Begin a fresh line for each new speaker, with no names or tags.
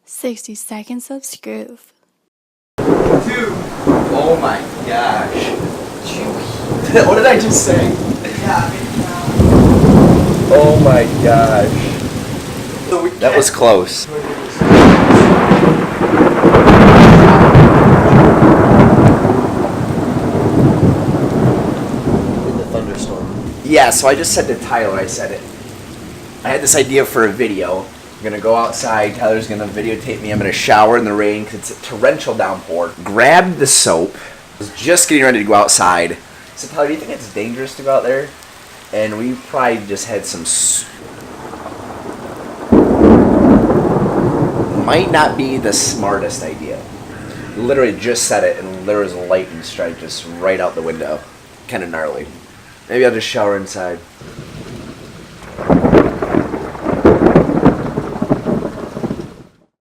60 seconds of Skroove.
Dude. Oh my gosh. What did I just say? Oh my gosh. That was close.
In the thunderstorm.
Yeah, so I just said to Tyler, I had this idea for a video. I'm gonna go outside, Tyler's gonna videotape me, I'm gonna shower in the rain because it's a torrential downpour. Grabbed the soap, was just getting ready to go outside. I said, Tyler, do you think it's dangerous to go out there? And we probably just had some... Might not be the smartest idea. Literally just said it and there was a lightning strike just right out the window. Kinda gnarly. Maybe I'll just shower inside.